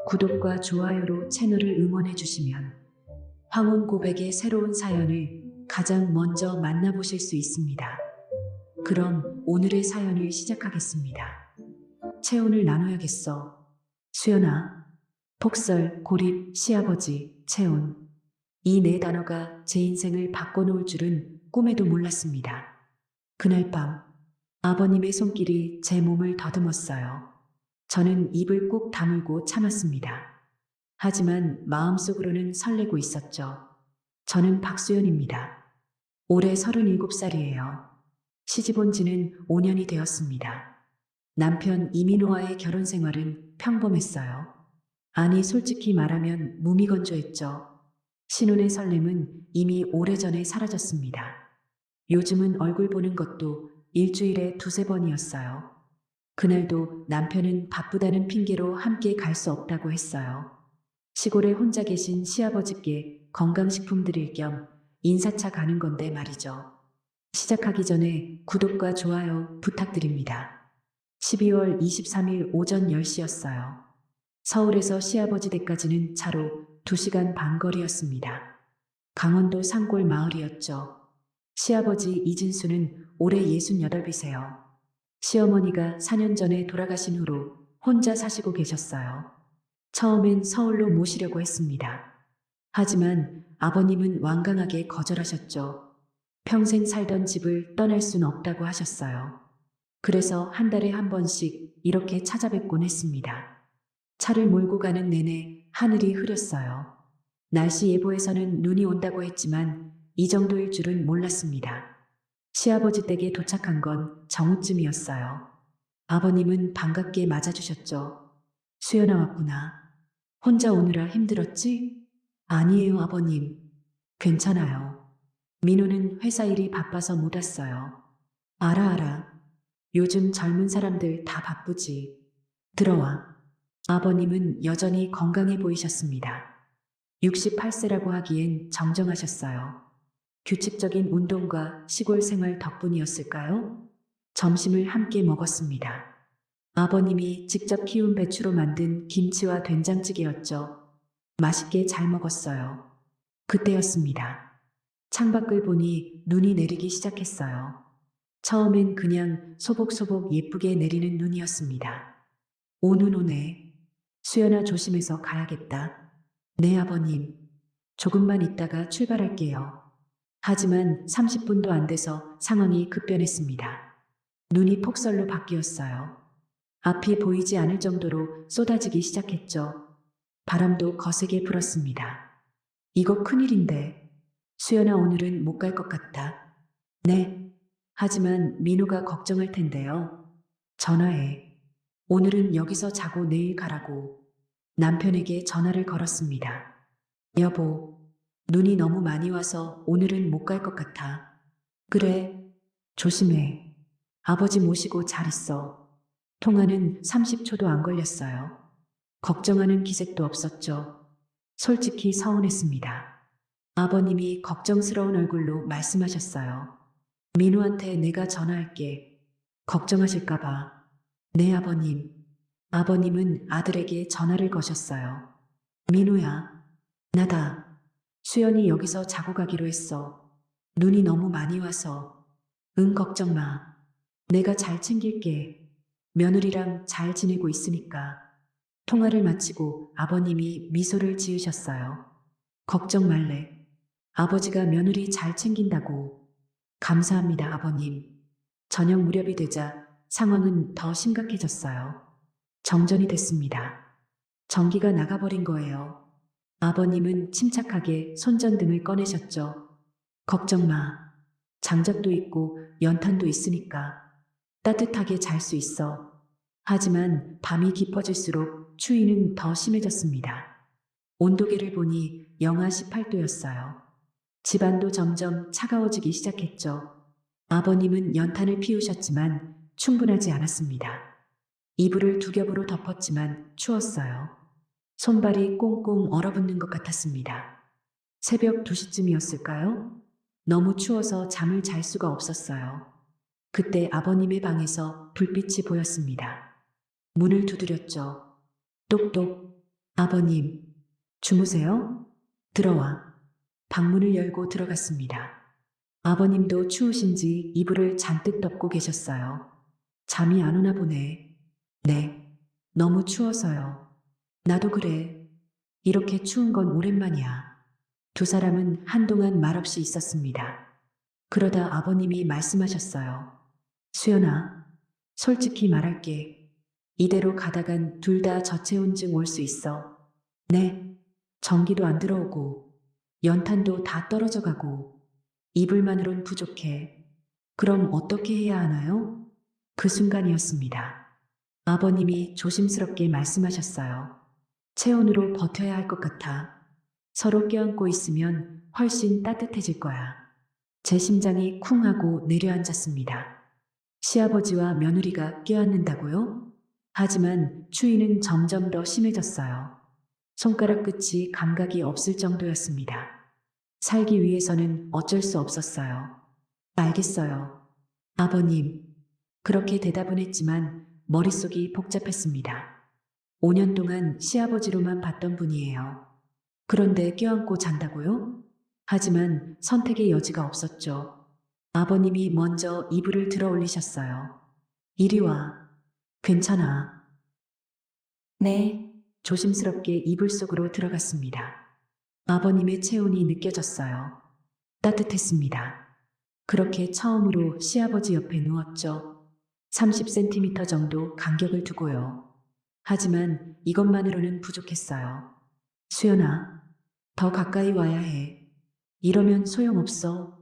구독과 좋아요로 채널을 응원해 주시면 황혼 고백의 새로운 사연을 가장 먼저 만나보실 수 있습니다. 그럼 오늘의 사연을 시작하겠습니다. 체온을 나눠야겠어. 수연아, 폭설, 고립, 시아버지, 체온. 이 네 단어가 제 인생을 바꿔놓을 줄은 꿈에도 몰랐습니다. 그날 밤, 아버님의 손길이 제 몸을 더듬었어요. 저는 입을 꾹 다물고 참았습니다. 하지만 마음속으로는 설레고 있었죠. 저는 박수연입니다. 올해 37살이에요. 시집 온 지는 5년이 되었습니다. 남편 이민호와의 결혼 생활은 평범했어요. 아니, 솔직히 말하면 무미건조했죠. 신혼의 설렘은 이미 오래전에 사라졌습니다. 요즘은 얼굴 보는 것도 일주일에 두세 번이었어요. 그날도 남편은 바쁘다는 핑계로 함께 갈 수 없다고 했어요. 시골에 혼자 계신 시아버지께 건강식품 드릴 겸 인사차 가는 건데 말이죠. 시작하기 전에 구독과 좋아요 부탁드립니다. 12월 23일 오전 10시였어요. 서울에서 시아버지 댁까지는 차로 2시간 반 거리였습니다. 강원도 산골 마을이었죠. 시아버지 이진수는 올해 68이세요. 시어머니가 4년 전에 돌아가신 후로 혼자 사시고 계셨어요. 처음엔 서울로 모시려고 했습니다. 하지만 아버님은 완강하게 거절하셨죠. 평생 살던 집을 떠날 순 없다고 하셨어요. 그래서 한 달에 한 번씩 이렇게 찾아뵙곤 했습니다. 차를 몰고 가는 내내 하늘이 흐렸어요. 날씨 예보에서는 눈이 온다고 했지만 이 정도일 줄은 몰랐습니다. 시아버지 댁에 도착한 건 정오쯤이었어요. 아버님은 반갑게 맞아주셨죠. 수연아 왔구나. 혼자 오느라 힘들었지? 아니에요, 아버님. 괜찮아요. 민호는 회사 일이 바빠서 못 왔어요. 알아. 요즘 젊은 사람들 다 바쁘지. 들어와. 아버님은 여전히 건강해 보이셨습니다. 68세라고 하기엔 정정하셨어요. 규칙적인 운동과 시골 생활 덕분이었을까요? 점심을 함께 먹었습니다. 아버님이 직접 키운 배추로 만든 김치와 된장찌개였죠. 맛있게 잘 먹었어요. 그때였습니다. 창밖을 보니 눈이 내리기 시작했어요. 처음엔 그냥 소복소복 예쁘게 내리는 눈이었습니다. 오는 오네. 수연아, 조심해서 가야겠다. 네, 아버님. 조금만 있다가 출발할게요. 하지만 30분도 안 돼서 상황이 급변했습니다. 눈이 폭설로 바뀌었어요. 앞이 보이지 않을 정도로 쏟아지기 시작했죠. 바람도 거세게 불었습니다. 이거 큰일인데. 수연아, 오늘은 못 갈 것 같다. 네. 하지만 민호가 걱정할 텐데요. 전화해. 오늘은 여기서 자고 내일 가라고. 남편에게 전화를 걸었습니다. 여보, 눈이 너무 많이 와서 오늘은 못 갈 것 같아. 그래, 조심해. 아버지 모시고 잘 있어. 통화는 30초도 안 걸렸어요. 걱정하는 기색도 없었죠. 솔직히 서운했습니다. 아버님이 걱정스러운 얼굴로 말씀하셨어요. 민우한테 내가 전화할게. 걱정하실까봐. 네, 아버님. 아버님은 아들에게 전화를 거셨어요. 민우야, 나다. 수연이 여기서 자고 가기로 했어. 눈이 너무 많이 와서. 응, 걱정 마. 내가 잘 챙길게. 며느리랑 잘 지내고 있으니까. 통화를 마치고 아버님이 미소를 지으셨어요. 걱정 말래. 아버지가 며느리 잘 챙긴다고. 감사합니다, 아버님. 저녁 무렵이 되자 상황은 더 심각해졌어요. 정전이 됐습니다. 전기가 나가버린 거예요. 아버님은 침착하게 손전등을 꺼내셨죠. 걱정 마. 장작도 있고 연탄도 있으니까 따뜻하게 잘 수 있어. 하지만 밤이 깊어질수록 추위는 더 심해졌습니다. 온도계를 보니 영하 18도였어요. 집안도 점점 차가워지기 시작했죠. 아버님은 연탄을 피우셨지만 충분하지 않았습니다. 이불을 두 겹으로 덮었지만 추웠어요. 손발이 꽁꽁 얼어붙는 것 같았습니다. 새벽 2시쯤이었을까요? 너무 추워서 잠을 잘 수가 없었어요. 그때 아버님의 방에서 불빛이 보였습니다. 문을 두드렸죠. 똑똑. 아버님, 주무세요? 들어와. 방문을 열고 들어갔습니다. 아버님도 추우신지 이불을 잔뜩 덮고 계셨어요. 잠이 안 오나 보네. 네, 너무 추워서요. 나도 그래. 이렇게 추운 건 오랜만이야. 두 사람은 한동안 말없이 있었습니다. 그러다 아버님이 말씀하셨어요. 수연아, 솔직히 말할게. 이대로 가다간 둘 다 저체온증 올 수 있어. 네, 전기도 안 들어오고, 연탄도 다 떨어져 가고, 이불만으론 부족해. 그럼 어떻게 해야 하나요? 그 순간이었습니다. 아버님이 조심스럽게 말씀하셨어요. 체온으로 버텨야 할 것 같아. 서로 껴안고 있으면 훨씬 따뜻해질 거야. 제 심장이 쿵 하고 내려앉았습니다. 시아버지와 며느리가 껴안는다고요? 하지만 추위는 점점 더 심해졌어요. 손가락 끝이 감각이 없을 정도였습니다. 살기 위해서는 어쩔 수 없었어요. 알겠어요. 아버님, 그렇게 대답은 했지만 머릿속이 복잡했습니다. 5년 동안 시아버지로만 봤던 분이에요. 그런데 껴안고 잔다고요? 하지만 선택의 여지가 없었죠. 아버님이 먼저 이불을 들어 올리셨어요. 이리 와. 괜찮아. 네. 조심스럽게 이불 속으로 들어갔습니다. 아버님의 체온이 느껴졌어요. 따뜻했습니다. 그렇게 처음으로 시아버지 옆에 누웠죠. 30cm 정도 간격을 두고요. 하지만 이것만으로는 부족했어요. 수연아, 더 가까이 와야 해. 이러면 소용없어.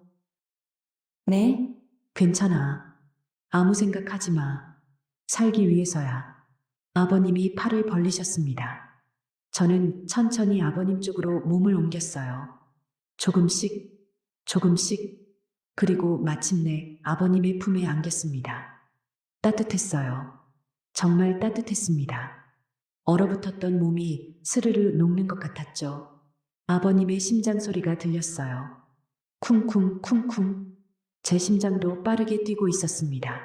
네? 괜찮아. 아무 생각하지 마. 살기 위해서야. 아버님이 팔을 벌리셨습니다. 저는 천천히 아버님 쪽으로 몸을 옮겼어요. 조금씩, 조금씩, 그리고 마침내 아버님의 품에 안겼습니다. 따뜻했어요. 정말 따뜻했습니다. 얼어붙었던 몸이 스르르 녹는 것 같았죠. 아버님의 심장 소리가 들렸어요. 쿵쿵 쿵쿵. 제 심장도 빠르게 뛰고 있었습니다.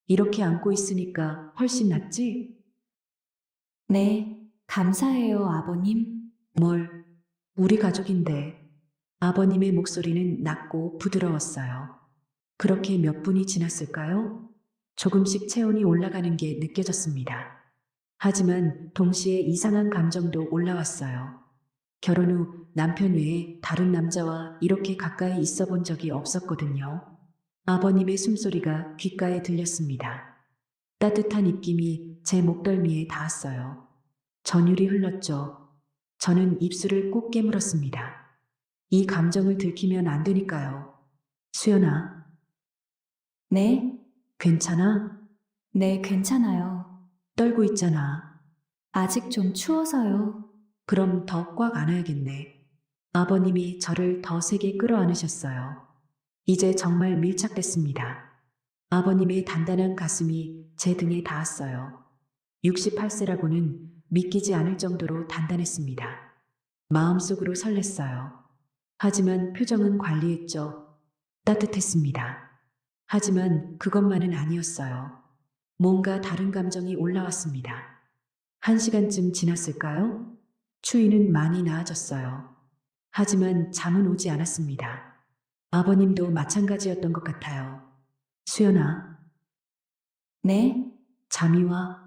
이렇게 안고 있으니까 훨씬 낫지? 네, 감사해요, 아버님. 뭘, 우리 가족인데. 아버님의 목소리는 낮고 부드러웠어요. 그렇게 몇 분이 지났을까요? 조금씩 체온이 올라가는 게 느껴졌습니다. 하지만 동시에 이상한 감정도 올라왔어요. 결혼 후 남편 외에 다른 남자와 이렇게 가까이 있어 본 적이 없었거든요. 아버님의 숨소리가 귓가에 들렸습니다. 따뜻한 입김이 제 목덜미에 닿았어요. 전율이 흘렀죠. 저는 입술을 꼭 깨물었습니다. 이 감정을 들키면 안 되니까요. 수연아. 네? 괜찮아? 네, 괜찮아요. 떨고 있잖아. 아직 좀 추워서요. 그럼 더 꽉 안아야겠네. 아버님이 저를 더 세게 끌어안으셨어요. 이제 정말 밀착됐습니다. 아버님의 단단한 가슴이 제 등에 닿았어요. 68세라고는 믿기지 않을 정도로 단단했습니다. 마음속으로 설렜어요. 하지만 표정은 관리했죠. 따뜻했습니다. 하지만 그것만은 아니었어요. 뭔가 다른 감정이 올라왔습니다. 1시간쯤 지났을까요? 추위는 많이 나아졌어요. 하지만 잠은 오지 않았습니다. 아버님도 마찬가지였던 것 같아요. 수연아. 네? 잠이 와?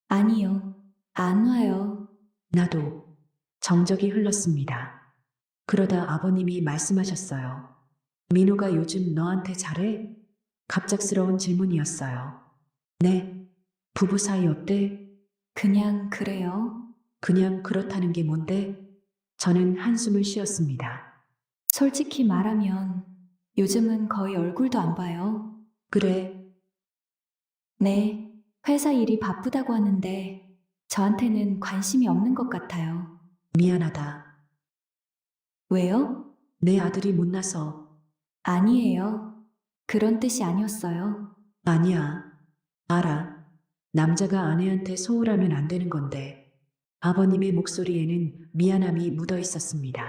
아니요. 안 와요. 나도. 정적이 흘렀습니다. 그러다 아버님이 말씀하셨어요. 민호가 요즘 너한테 잘해? 갑작스러운 질문이었어요. 네. 부부 사이 어때? 그냥 그래요. 그냥 그렇다는 게 뭔데? 저는 한숨을 쉬었습니다. 솔직히 말하면 요즘은 거의 얼굴도 안 봐요. 그래. 네. 회사 일이 바쁘다고 하는데 저한테는 관심이 없는 것 같아요. 미안하다. 왜요? 내 아들이 못나서. 아니에요. 그런 뜻이 아니었어요. 아니야. 알아. 남자가 아내한테 소홀하면 안 되는 건데. 아버님의 목소리에는 미안함이 묻어 있었습니다.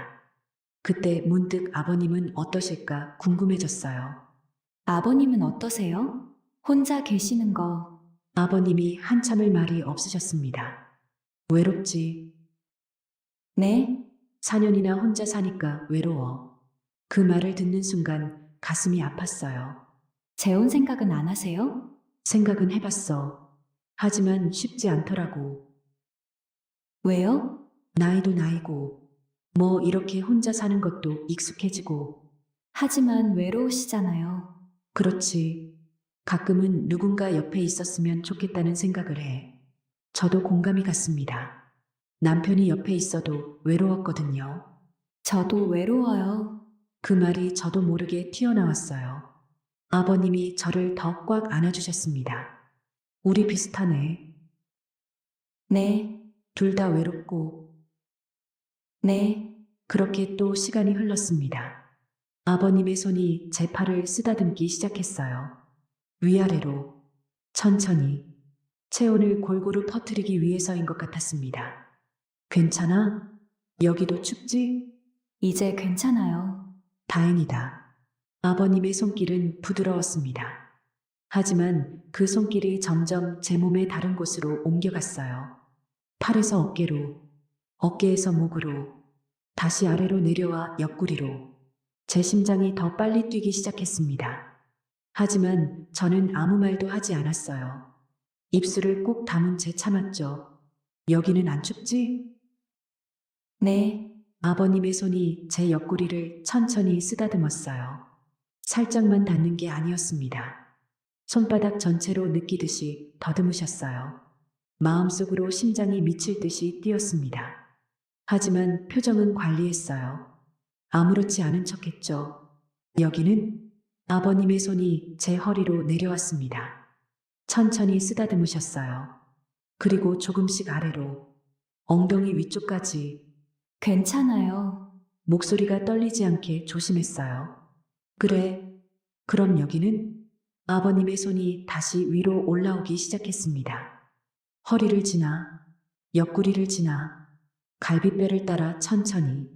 그때 문득 아버님은 어떠실까 궁금해졌어요. 아버님은 어떠세요? 혼자 계시는 거. 아버님이 한참을 말이 없으셨습니다. 외롭지. 네? 4년이나 혼자 사니까 외로워. 그 말을 듣는 순간 가슴이 아팠어요. 재혼 생각은 안 하세요? 생각은 해봤어. 하지만 쉽지 않더라고. 왜요? 나이도 나이고, 뭐 이렇게 혼자 사는 것도 익숙해지고, 하지만 외로우시잖아요. 그렇지. 가끔은 누군가 옆에 있었으면 좋겠다는 생각을 해. 저도 공감이 갔습니다. 남편이 옆에 있어도 외로웠거든요. 저도 외로워요. 그 말이 저도 모르게 튀어나왔어요. 아버님이 저를 더 꽉 안아주셨습니다. 우리 비슷하네. 네, 둘 다 외롭고, 네. 그렇게 또 시간이 흘렀습니다. 아버님의 손이 제 팔을 쓰다듬기 시작했어요. 위아래로, 천천히, 체온을 골고루 퍼뜨리기 위해서인 것 같았습니다. 괜찮아? 여기도 춥지? 이제 괜찮아요. 다행이다. 아버님의 손길은 부드러웠습니다. 하지만 그 손길이 점점 제 몸의 다른 곳으로 옮겨갔어요. 팔에서 어깨로, 어깨에서 목으로, 다시 아래로 내려와 옆구리로. 제 심장이 더 빨리 뛰기 시작했습니다. 하지만 저는 아무 말도 하지 않았어요. 입술을 꾹 다문 채 참았죠. 여기는 안 춥지? 네, 아버님의 손이 제 옆구리를 천천히 쓰다듬었어요. 살짝만 닿는 게 아니었습니다. 손바닥 전체로 느끼듯이 더듬으셨어요. 마음속으로 심장이 미칠 듯이 뛰었습니다. 하지만 표정은 관리했어요. 아무렇지 않은 척했죠. 여기는 아버님의 손이 제 허리로 내려왔습니다. 천천히 쓰다듬으셨어요. 그리고 조금씩 아래로, 엉덩이 위쪽까지. 괜찮아요. 목소리가 떨리지 않게 조심했어요. 그래, 그럼 여기는? 아버님의 손이 다시 위로 올라오기 시작했습니다. 허리를 지나, 옆구리를 지나, 갈비뼈를 따라 천천히.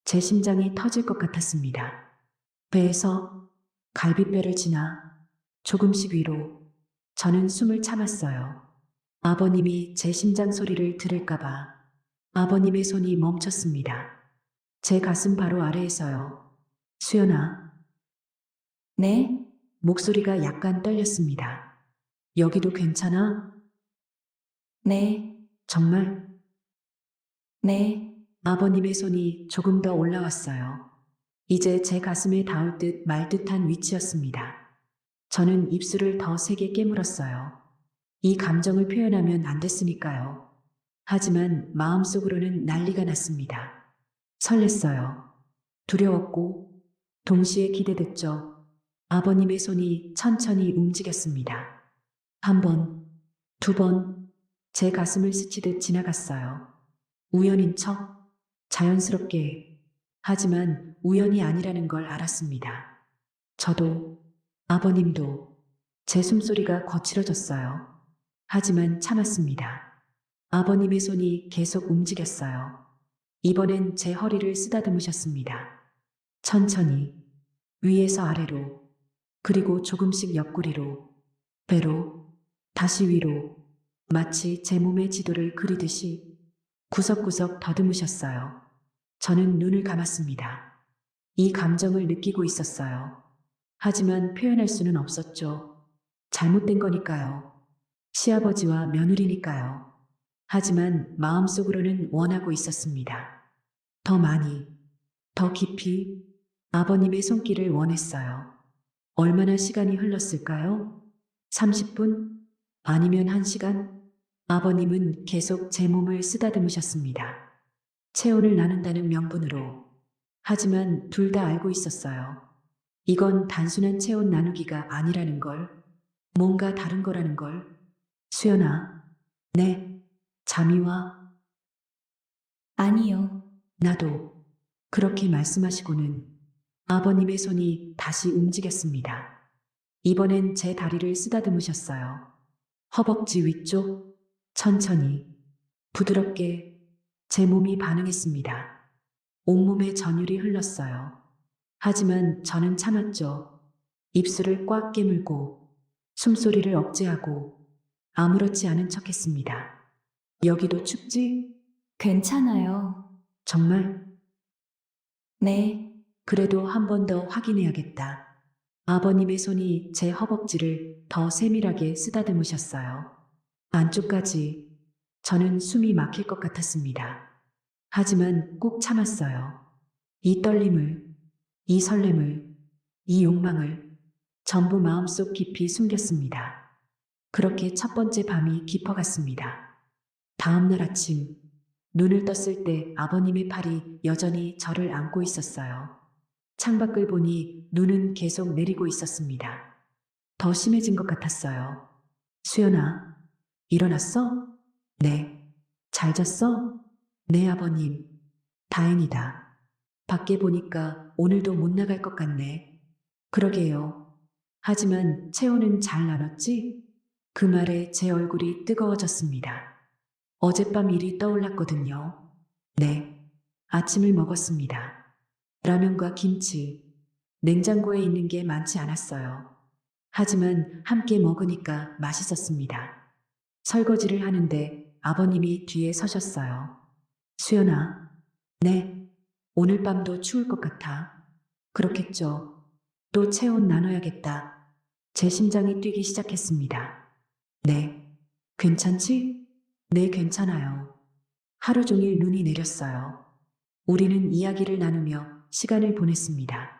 제 심장이 터질 것 같았습니다. 배에서 갈비뼈를 지나 조금씩 위로. 저는 숨을 참았어요. 아버님이 제 심장 소리를 들을까봐. 아버님의 손이 멈췄습니다. 제 가슴 바로 아래에서요. 수연아, 네, 목소리가 약간 떨렸습니다. 여기도 괜찮아? 네, 정말? 네. 아버님의 손이 조금 더 올라왔어요. 이제 제 가슴에 닿을 듯 말 듯한 위치였습니다. 저는 입술을 더 세게 깨물었어요. 이 감정을 표현하면 안 됐으니까요. 하지만 마음속으로는 난리가 났습니다. 설렜어요. 두려웠고, 동시에 기대됐죠. 아버님의 손이 천천히 움직였습니다. 한 번, 두 번, 제 가슴을 스치듯 지나갔어요. 우연인 척, 자연스럽게, 하지만 우연이 아니라는 걸 알았습니다. 저도, 아버님도, 제 숨소리가 거칠어졌어요. 하지만 참았습니다. 아버님의 손이 계속 움직였어요. 이번엔 제 허리를 쓰다듬으셨습니다. 천천히, 위에서 아래로, 그리고 조금씩 옆구리로, 배로, 다시 위로, 마치 제 몸의 지도를 그리듯이 구석구석 더듬으셨어요. 저는 눈을 감았습니다. 이 감정을 느끼고 있었어요. 하지만 표현할 수는 없었죠. 잘못된 거니까요. 시아버지와 며느리니까요. 하지만 마음속으로는 원하고 있었습니다. 더 많이, 더 깊이 아버님의 손길을 원했어요. 얼마나 시간이 흘렀을까요? 30분? 아니면 1시간? 아버님은 계속 제 몸을 쓰다듬으셨습니다. 체온을 나눈다는 명분으로. 하지만 둘 다 알고 있었어요. 이건 단순한 체온 나누기가 아니라는 걸, 뭔가 다른 거라는 걸. 수연아, 네, 잠이 와. 아니요. 나도. 그렇게 말씀하시고는 아버님의 손이 다시 움직였습니다. 이번엔 제 다리를 쓰다듬으셨어요. 허벅지 위쪽, 천천히, 부드럽게 제 몸이 반응했습니다. 온몸에 전율이 흘렀어요. 하지만 저는 참았죠. 입술을 꽉 깨물고, 숨소리를 억제하고, 아무렇지 않은 척 했습니다. 여기도 춥지? 괜찮아요. 정말? 네, 그래도 한 번 더 확인해야겠다. 아버님의 손이 제 허벅지를 더 세밀하게 쓰다듬으셨어요. 안쪽까지. 저는 숨이 막힐 것 같았습니다. 하지만 꾹 참았어요. 이 떨림을, 이 설렘을, 이 욕망을 전부 마음속 깊이 숨겼습니다. 그렇게 첫 번째 밤이 깊어갔습니다. 다음 날 아침, 눈을 떴을 때 아버님의 팔이 여전히 저를 안고 있었어요. 창밖을 보니 눈은 계속 내리고 있었습니다. 더 심해진 것 같았어요. 수연아, 일어났어? 네. 잘 잤어? 네, 아버님. 다행이다. 밖에 보니까 오늘도 못 나갈 것 같네. 그러게요. 하지만 체온은 잘 나눴지? 그 말에 제 얼굴이 뜨거워졌습니다. 어젯밤 일이 떠올랐거든요. 네. 아침을 먹었습니다. 라면과 김치. 냉장고에 있는 게 많지 않았어요. 하지만 함께 먹으니까 맛있었습니다. 설거지를 하는데 아버님이 뒤에 서셨어요. 수연아, 네. 오늘 밤도 추울 것 같아. 그렇겠죠. 또 체온 나눠야겠다. 제 심장이 뛰기 시작했습니다. 네. 괜찮지? 네, 괜찮아요. 하루 종일 눈이 내렸어요. 우리는 이야기를 나누며 시간을 보냈습니다.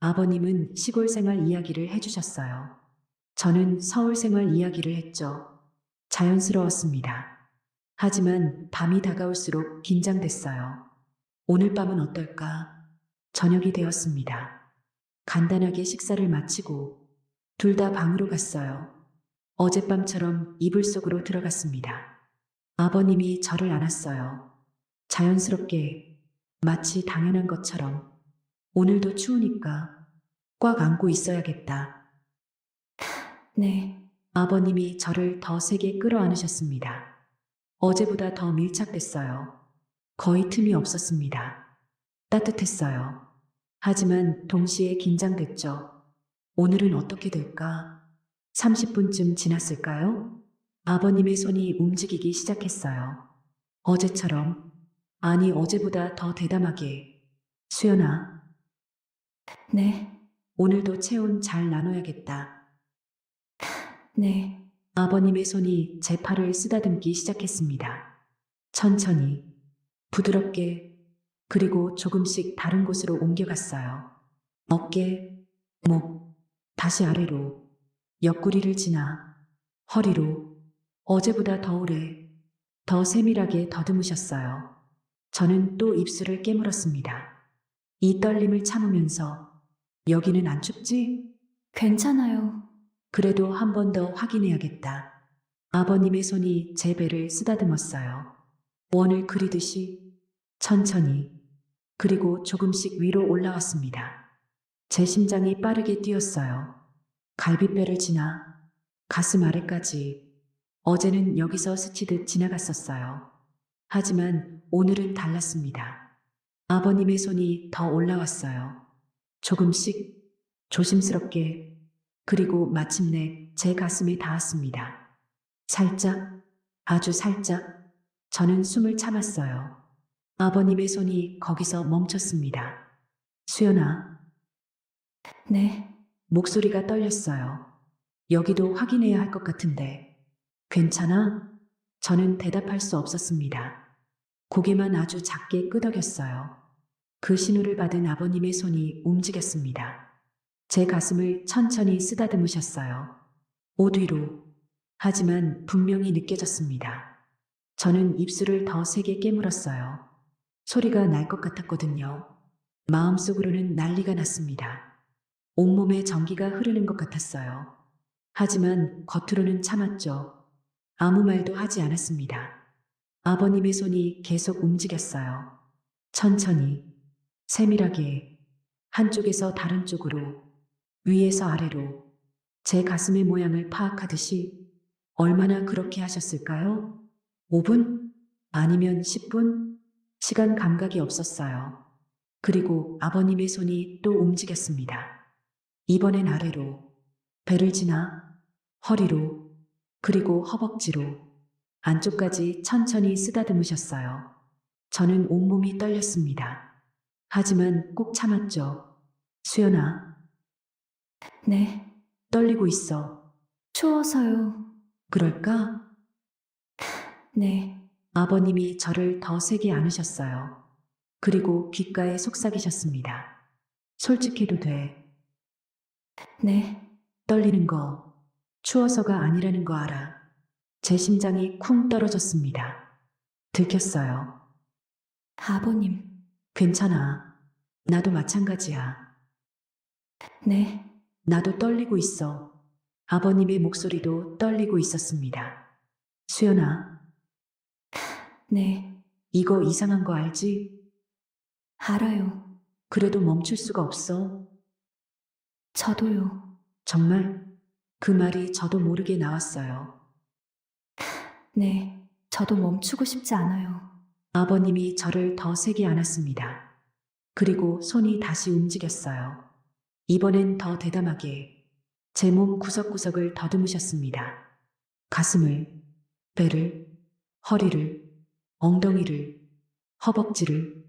아버님은 시골 생활 이야기를 해주셨어요. 저는 서울 생활 이야기를 했죠. 자연스러웠습니다. 하지만 밤이 다가올수록 긴장됐어요. 오늘 밤은 어떨까? 저녁이 되었습니다. 간단하게 식사를 마치고 둘 다 방으로 갔어요. 어젯밤처럼 이불 속으로 들어갔습니다. 아버님이 저를 안았어요. 자연스럽게, 마치 당연한 것처럼. 오늘도 추우니까 꽉 안고 있어야겠다. 네, 아버님이 저를 더 세게 끌어안으셨습니다. 어제보다 더 밀착됐어요. 거의 틈이 없었습니다. 따뜻했어요. 하지만 동시에 긴장됐죠. 오늘은 어떻게 될까? 30분쯤 지났을까요? 아버님의 손이 움직이기 시작했어요. 어제처럼, 아니 어제보다 더 대담하게. 수연아, 네, 오늘도 체온 잘 나눠야겠다. 네, 아버님의 손이 제 팔을 쓰다듬기 시작했습니다. 천천히, 부드럽게, 그리고 조금씩 다른 곳으로 옮겨갔어요. 어깨, 목, 다시 아래로, 옆구리를 지나, 허리로, 어제보다 더 오래, 더 세밀하게 더듬으셨어요. 저는 또 입술을 깨물었습니다. 이 떨림을 참으면서, 여기는 안 춥지? 괜찮아요. 그래도 한 번 더 확인해야겠다. 아버님의 손이 제 배를 쓰다듬었어요. 원을 그리듯이 천천히, 그리고 조금씩 위로 올라왔습니다. 제 심장이 빠르게 뛰었어요. 갈비뼈를 지나 가슴 아래까지. 어제는 여기서 스치듯 지나갔었어요. 하지만 오늘은 달랐습니다. 아버님의 손이 더 올라왔어요. 조금씩, 조심스럽게, 그리고 마침내 제 가슴에 닿았습니다. 살짝, 아주 살짝, 저는 숨을 참았어요. 아버님의 손이 거기서 멈췄습니다. 수연아, 네, 목소리가 떨렸어요. 여기도 확인해야 할 것 같은데. 괜찮아? 저는 대답할 수 없었습니다. 고개만 아주 작게 끄덕였어요. 그 신호를 받은 아버님의 손이 움직였습니다. 제 가슴을 천천히 쓰다듬으셨어요. 옷 위로. 하지만 분명히 느껴졌습니다. 저는 입술을 더 세게 깨물었어요. 소리가 날 것 같았거든요. 마음속으로는 난리가 났습니다. 온몸에 전기가 흐르는 것 같았어요. 하지만 겉으로는 참았죠. 아무 말도 하지 않았습니다. 아버님의 손이 계속 움직였어요. 천천히, 세밀하게, 한쪽에서 다른 쪽으로, 위에서 아래로, 제 가슴의 모양을 파악하듯이. 얼마나 그렇게 하셨을까요? 5분? 아니면 10분? 시간 감각이 없었어요. 그리고 아버님의 손이 또 움직였습니다. 이번엔 아래로, 배를 지나, 허리로, 그리고 허벅지로. 안쪽까지 천천히 쓰다듬으셨어요. 저는 온몸이 떨렸습니다. 하지만 꾹 참았죠. 수연아, 네. 떨리고 있어. 추워서요. 그럴까? 네. 아버님이 저를 더 세게 안으셨어요. 그리고 귓가에 속삭이셨습니다. 솔직해도 돼. 네. 떨리는 거, 추워서가 아니라는 거 알아. 제 심장이 쿵 떨어졌습니다. 들켰어요. 아버님. 괜찮아. 나도 마찬가지야. 네. 나도 떨리고 있어. 아버님의 목소리도 떨리고 있었습니다. 수연아, 네. 이거 이상한 거 알지? 알아요. 그래도 멈출 수가 없어. 저도요. 정말 그 말이 저도 모르게 나왔어요. 네. 저도 멈추고 싶지 않아요. 아버님이 저를 더 세게 안았습니다. 그리고 손이 다시 움직였어요. 이번엔 더 대담하게 제 몸 구석구석을 더듬으셨습니다. 가슴을, 배를, 허리를, 엉덩이를, 허벅지를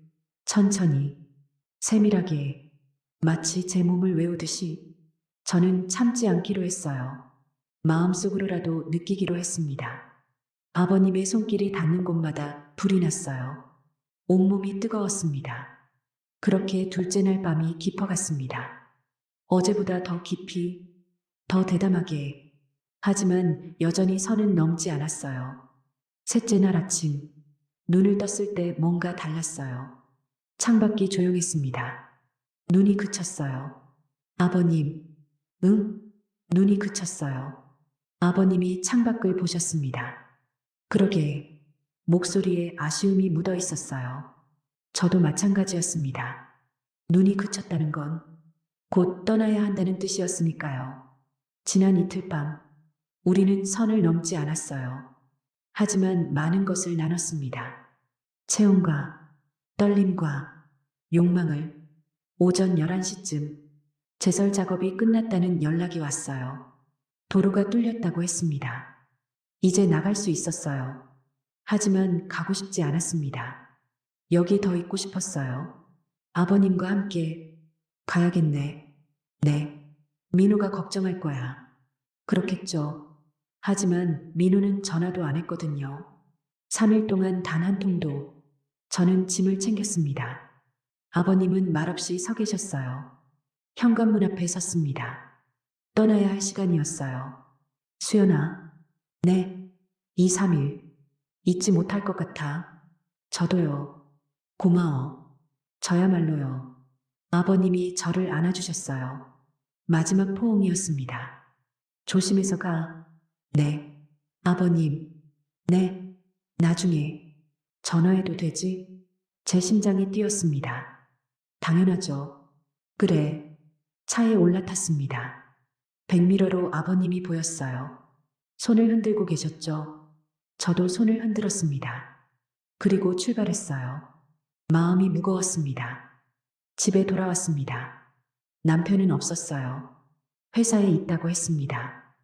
천천히, 세밀하게 마치 제 몸을 외우듯이 저는 참지 않기로 했어요. 마음속으로라도 느끼기로 했습니다. 아버님의 손길이 닿는 곳마다 불이 났어요. 온몸이 뜨거웠습니다. 그렇게 둘째 날 밤이 깊어갔습니다. 어제보다 더 깊이, 더 대담하게, 하지만 여전히 선은 넘지 않았어요. 셋째 날 아침, 눈을 떴을 때 뭔가 달랐어요. 창밖이 조용했습니다. 눈이 그쳤어요. 아버님, 응? 눈이 그쳤어요. 아버님이 창밖을 보셨습니다. 그러게, 목소리에 아쉬움이 묻어 있었어요. 저도 마찬가지였습니다. 눈이 그쳤다는 건 곧 떠나야 한다는 뜻이었으니까요. 지난 이틀 밤, 우리는 선을 넘지 않았어요. 하지만 많은 것을 나눴습니다. 체온과 떨림과 욕망을 오전 11시쯤 제설 작업이 끝났다는 연락이 왔어요. 도로가 뚫렸다고 했습니다. 이제 나갈 수 있었어요. 하지만 가고 싶지 않았습니다. 여기 더 있고 싶었어요. 아버님과 함께 가야겠네. 네. 민우가 걱정할 거야. 그렇겠죠. 하지만 민우는 전화도 안 했거든요. 3일 동안 단 한 통도. 저는 짐을 챙겼습니다. 아버님은 말없이 서 계셨어요. 현관문 앞에 섰습니다. 떠나야 할 시간이었어요. 수연아, 네, 2, 3일. 잊지 못할 것 같아. 저도요. 고마워. 저야말로요. 아버님이 저를 안아주셨어요. 마지막 포옹이었습니다. 조심해서 가. 네. 아버님. 네. 나중에 전화해도 되지? 제 심장이 뛰었습니다. 당연하죠. 그래. 차에 올라탔습니다. 백미러로 아버님이 보였어요. 손을 흔들고 계셨죠. 저도 손을 흔들었습니다. 그리고 출발했어요. 마음이 무거웠습니다. 집에 돌아왔습니다. 남편은 없었어요. 회사에 있다고 했습니다.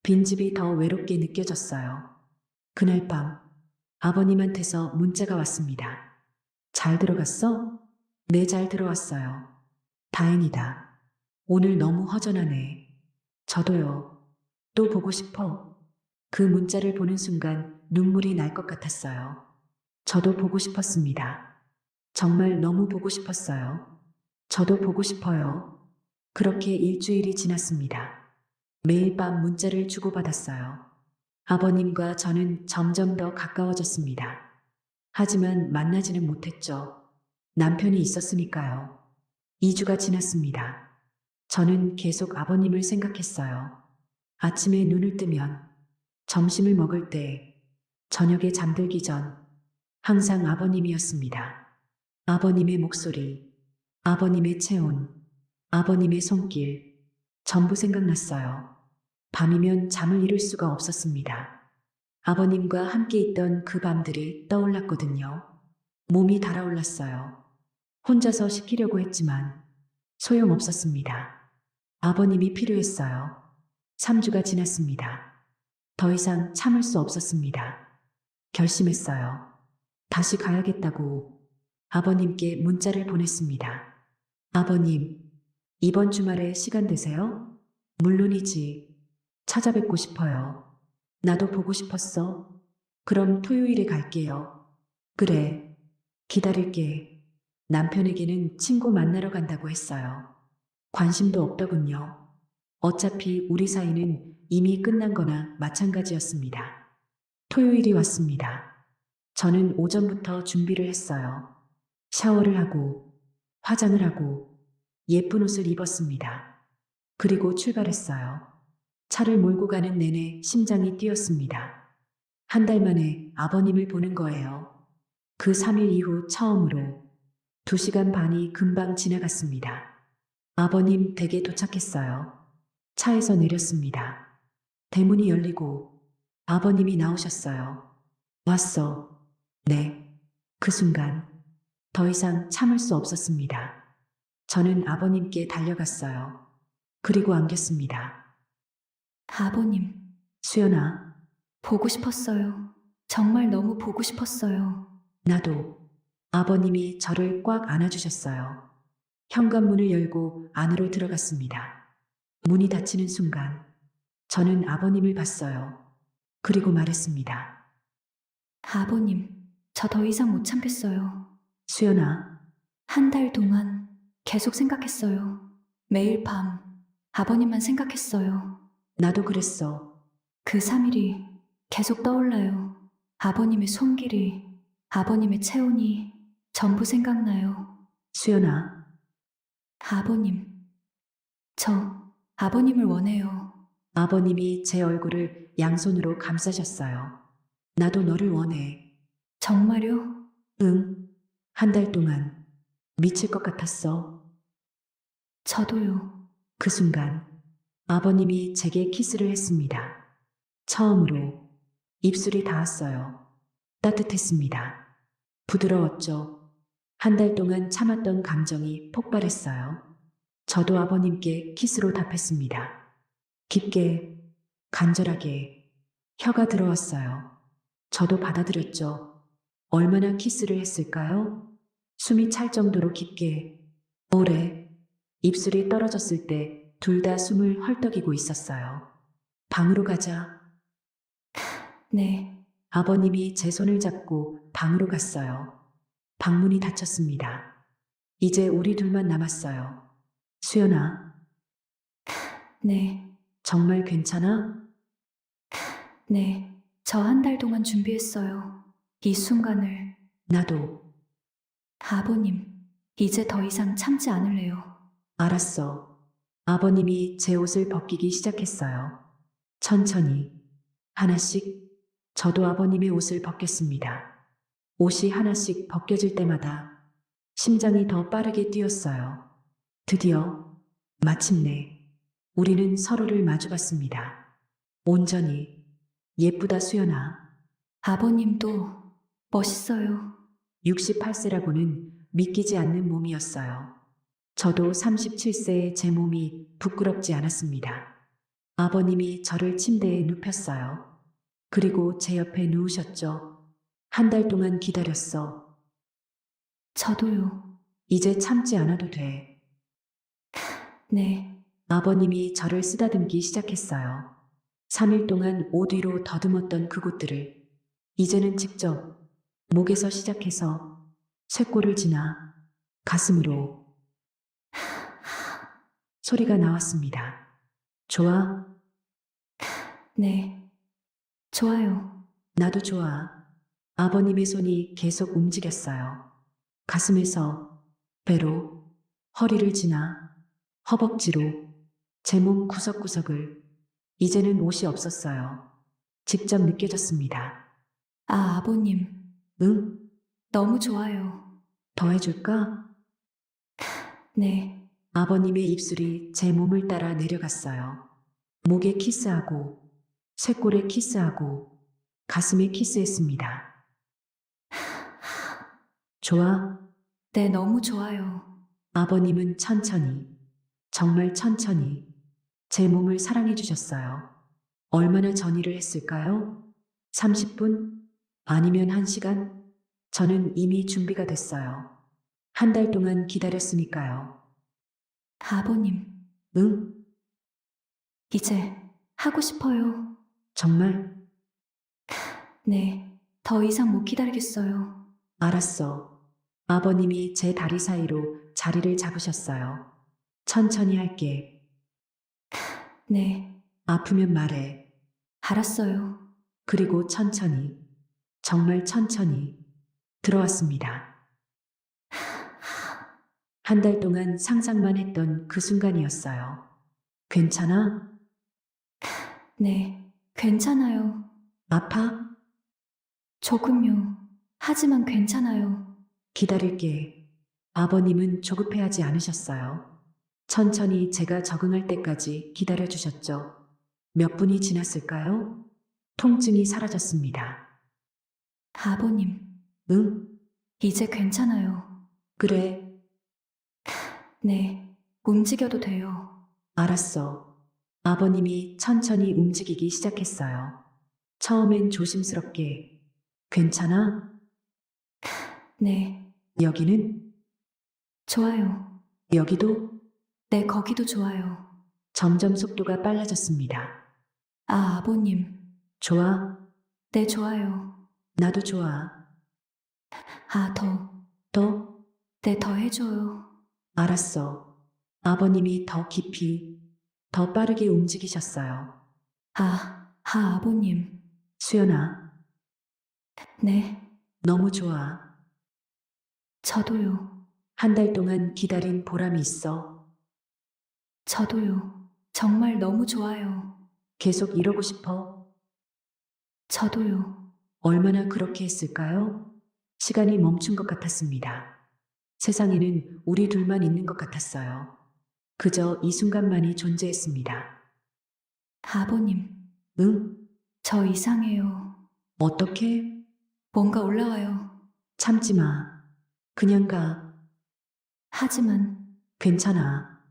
빈집이 더 외롭게 느껴졌어요. 그날 밤 아버님한테서 문자가 왔습니다. 잘 들어갔어? 네, 잘 들어왔어요. 다행이다. 오늘 너무 허전하네. 저도요. 또 보고 싶어. 그 문자를 보는 순간 눈물이 날 것 같았어요. 저도 보고 싶었습니다. 정말 너무 보고 싶었어요. 저도 보고 싶어요. 그렇게 일주일이 지났습니다. 매일 밤 문자를 주고받았어요. 아버님과 저는 점점 더 가까워졌습니다. 하지만 만나지는 못했죠. 남편이 있었으니까요. 2주가 지났습니다. 저는 계속 아버님을 생각했어요. 아침에 눈을 뜨면, 점심을 먹을 때, 저녁에 잠들기 전, 항상 아버님이었습니다. 아버님의 목소리, 아버님의 체온, 아버님의 손길, 전부 생각났어요. 밤이면 잠을 이룰 수가 없었습니다. 아버님과 함께 있던 그 밤들이 떠올랐거든요. 몸이 달아올랐어요. 혼자서 시키려고 했지만 소용없었습니다. 아버님이 필요했어요. 3주가 지났습니다. 더 이상 참을 수 없었습니다. 결심했어요. 다시 가야겠다고 아버님께 문자를 보냈습니다. 아버님, 이번 주말에 시간 되세요? 물론이지. 찾아뵙고 싶어요. 나도 보고 싶었어. 그럼 토요일에 갈게요. 그래, 기다릴게. 남편에게는 친구 만나러 간다고 했어요. 관심도 없더군요. 어차피 우리 사이는 이미 끝난 거나 마찬가지였습니다. 토요일이 왔습니다. 저는 오전부터 준비를 했어요. 샤워를 하고, 화장을 하고, 예쁜 옷을 입었습니다. 그리고 출발했어요. 차를 몰고 가는 내내 심장이 뛰었습니다. 한 달 만에 아버님을 보는 거예요. 그 3일 이후 처음으로 2시간 반이 금방 지나갔습니다. 아버님 댁에 도착했어요. 차에서 내렸습니다. 대문이 열리고 아버님이 나오셨어요. 왔어. 네. 그 순간 더 이상 참을 수 없었습니다. 저는 아버님께 달려갔어요. 그리고 안겼습니다. 아버님, 수연아, 보고 싶었어요. 정말 너무 보고 싶었어요. 나도. 아버님이 저를 꽉 안아주셨어요. 현관문을 열고 안으로 들어갔습니다. 문이 닫히는 순간 저는 아버님을 봤어요. 그리고 말했습니다. 아버님, 저 더 이상 못 참겠어요. 수연아, 한 달 동안 계속 생각했어요. 매일 밤 아버님만 생각했어요. 나도 그랬어. 그 3일이 계속 떠올라요. 아버님의 손길이, 아버님의 체온이 전부 생각나요. 수연아, 아버님, 저 아버님을 원해요. 아버님이 제 얼굴을 양손으로 감싸셨어요. 나도 너를 원해. 정말요? 응. 한 달 동안 미칠 것 같았어. 저도요. 그 순간 아버님이 제게 키스를 했습니다. 처음으로 입술이 닿았어요. 따뜻했습니다. 부드러웠죠. 한 달 동안 참았던 감정이 폭발했어요. 저도 아버님께 키스로 답했습니다. 깊게, 간절하게, 혀가 들어왔어요. 저도 받아들였죠. 얼마나 키스를 했을까요? 숨이 찰 정도로 깊게, 오래, 입술이 떨어졌을 때 둘 다 숨을 헐떡이고 있었어요. 방으로 가자. 네, 아버님이 제 손을 잡고 방으로 갔어요. 방문이 닫혔습니다. 이제 우리 둘만 남았어요. 수연아, 네, 정말 괜찮아? 네. 저 한 달 동안 준비했어요. 이 순간을. 나도. 아버님, 이제 더 이상 참지 않을래요. 알았어. 아버님이 제 옷을 벗기기 시작했어요. 천천히, 하나씩, 저도 아버님의 옷을 벗겼습니다. 옷이 하나씩 벗겨질 때마다 심장이 더 빠르게 뛰었어요. 드디어, 마침내, 우리는 서로를 마주봤습니다. 온전히, 예쁘다 수연아. 아버님도 멋있어요. 68세라고는 믿기지 않는 몸이었어요. 저도 37세의 제 몸이 부끄럽지 않았습니다. 아버님이 저를 침대에 눕혔어요. 그리고 제 옆에 누우셨죠. 한 달 동안 기다렸어. 저도요. 이제 참지 않아도 돼. 네, 아버님이 저를 쓰다듬기 시작했어요. 3일 동안 옷 위로 더듬었던 그곳들을 이제는 직접 목에서 시작해서 쇄골을 지나 가슴으로 소리가 나왔습니다. 좋아? 네. 좋아요. 나도 좋아. 아버님의 손이 계속 움직였어요. 가슴에서 배로, 허리를 지나 허벅지로 제 몸 구석구석을 이제는 옷이 없었어요. 직접 느껴졌습니다. 아, 아버님. 응? 너무 좋아요. 더 해줄까? 네, 아버님의 입술이 제 몸을 따라 내려갔어요. 목에 키스하고, 쇄골에 키스하고, 가슴에 키스했습니다. 좋아? 네, 너무 좋아요. 아버님은 천천히, 정말 천천히 제 몸을 사랑해 주셨어요. 얼마나 전이를 했을까요? 30분? 아니면 1시간? 저는 이미 준비가 됐어요. 한 달 동안 기다렸으니까요. 아버님, 응? 이제 하고 싶어요. 정말? 네, 더 이상 못 기다리겠어요. 알았어. 아버님이 제 다리 사이로 자리를 잡으셨어요. 천천히 할게. 네, 아프면 말해. 알았어요. 그리고 천천히, 정말 천천히 들어왔습니다. 한 달 동안 상상만 했던 그 순간이었어요. 괜찮아? 네, 괜찮아요. 아파? 조금요. 하지만 괜찮아요. 기다릴게. 아버님은 조급해하지 않으셨어요. 천천히 제가 적응할 때까지 기다려주셨죠. 몇 분이 지났을까요? 통증이 사라졌습니다. 아버님, 응? 이제 괜찮아요. 그래. 네, 움직여도 돼요. 알았어. 아버님이 천천히 움직이기 시작했어요. 처음엔 조심스럽게. 괜찮아? 네, 여기는? 좋아요. 여기도? 네, 거기도 좋아요. 점점 속도가 빨라졌습니다. 아버님. 좋아? 네, 좋아요. 나도 좋아. 더. 더? 네, 더 해줘요. 알았어. 아버님이 더 깊이, 더 빠르게 움직이셨어요. 아버님. 수연아, 네, 너무 좋아. 저도요. 한 달 동안 기다린 보람이 있어. 저도요. 정말 너무 좋아요. 계속 이러고 싶어. 저도요. 얼마나 그렇게 했을까요? 시간이 멈춘 것 같았습니다. 세상에는 우리 둘만 있는 것 같았어요. 그저 이 순간만이 존재했습니다. 아버님, 응? 저 이상해요. 어떻게? 뭔가 올라와요. 참지 마. 그냥 가. 하지만, 괜찮아.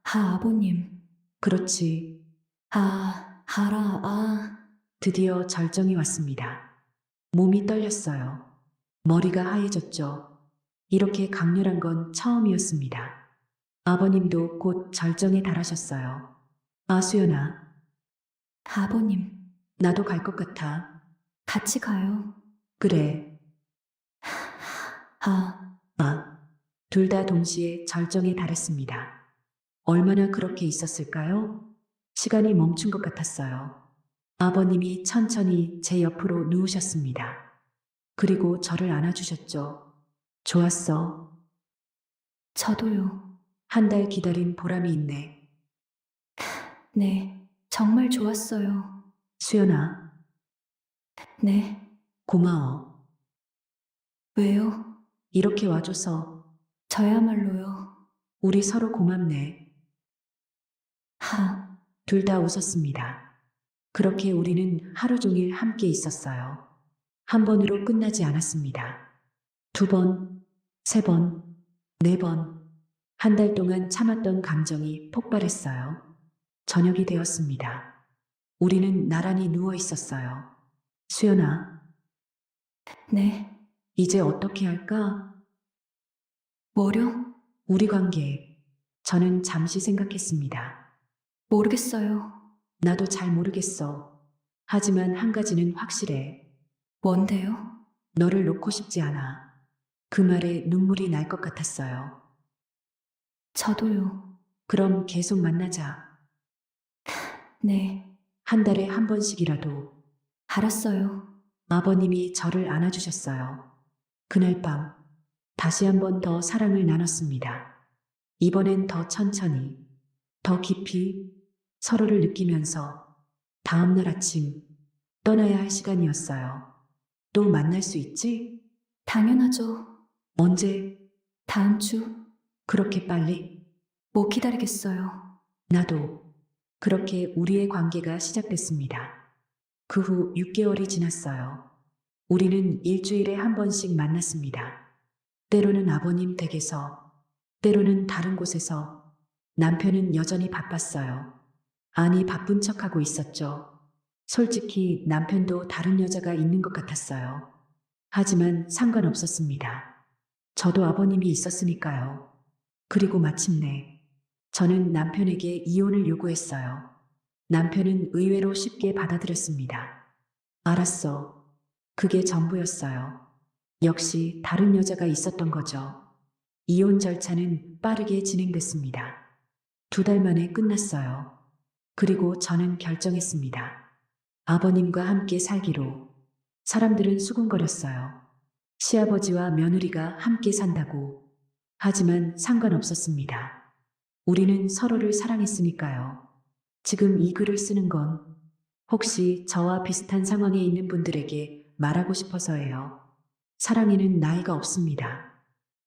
아버님. 그렇지. 알아. 드디어 절정이 왔습니다. 몸이 떨렸어요. 머리가 하얘졌죠. 이렇게 강렬한 건 처음이었습니다. 아버님도 곧 절정에 달하셨어요. 수연아, 아버님, 나도 갈 것 같아. 같이 가요. 그래. 아, 둘 다 동시에 절정에 달했습니다. 얼마나 그렇게 있었을까요? 시간이 멈춘 것 같았어요. 아버님이 천천히 제 옆으로 누우셨습니다. 그리고 저를 안아주셨죠. 좋았어. 저도요. 한 달 기다린 보람이 있네. 네, 정말 좋았어요. 수연아, 네, 고마워. 왜요? 이렇게 와줘서 저야말로요. 우리 서로 고맙네. 하, 둘 다 웃었습니다. 그렇게 우리는 하루 종일 함께 있었어요. 한 번으로 끝나지 않았습니다. 2번, 3번, 4번. 한 달 동안 참았던 감정이 폭발했어요. 저녁이 되었습니다. 우리는 나란히 누워 있었어요. 수연아, 네, 이제 어떻게 할까? 뭐려? 우리 관계. 저는 잠시 생각했습니다. 모르겠어요. 나도 잘 모르겠어. 하지만 한 가지는 확실해. 뭔데요? 너를 놓고 싶지 않아. 그 말에 눈물이 날 것 같았어요. 저도요. 그럼 계속 만나자. 네, 한 달에 한 번씩이라도. 알았어요. 아버님이 저를 안아주셨어요. 그날 밤, 다시 한 번 더 사랑을 나눴습니다. 이번엔 더 천천히, 더 깊이 서로를 느끼면서 다음날 아침 떠나야 할 시간이었어요. 또 만날 수 있지? 당연하죠. 언제? 다음 주 그렇게 빨리? 못 기다리겠어요. 나도. 그렇게 우리의 관계가 시작됐습니다. 그 후 6개월이 지났어요. 우리는 일주일에 한 번씩 만났습니다. 때로는 아버님 댁에서, 때로는 다른 곳에서. 남편은 여전히 바빴어요. 아니, 바쁜 척하고 있었죠. 솔직히 남편도 다른 여자가 있는 것 같았어요. 하지만 상관없었습니다. 저도 아버님이 있었으니까요. 그리고 마침내 저는 남편에게 이혼을 요구했어요. 남편은 의외로 쉽게 받아들였습니다. 알았어. 그게 전부였어요. 역시 다른 여자가 있었던 거죠. 이혼 절차는 빠르게 진행됐습니다. 2달 만에 끝났어요. 그리고 저는 결정했습니다. 아버님과 함께 살기로. 사람들은 수군거렸어요. 시아버지와 며느리가 함께 산다고. 하지만 상관없었습니다. 우리는 서로를 사랑했으니까요. 지금 이 글을 쓰는 건 혹시 저와 비슷한 상황에 있는 분들에게 말하고 싶어서예요. 사랑에는 나이가 없습니다.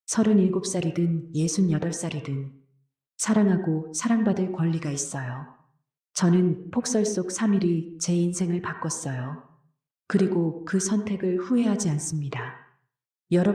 37살이든 68살이든 사랑하고 사랑받을 권리가 있어요. 저는 폭설 속 3일이 제 인생을 바꿨어요. 그리고 그 선택을 후회하지 않습니다. 여러분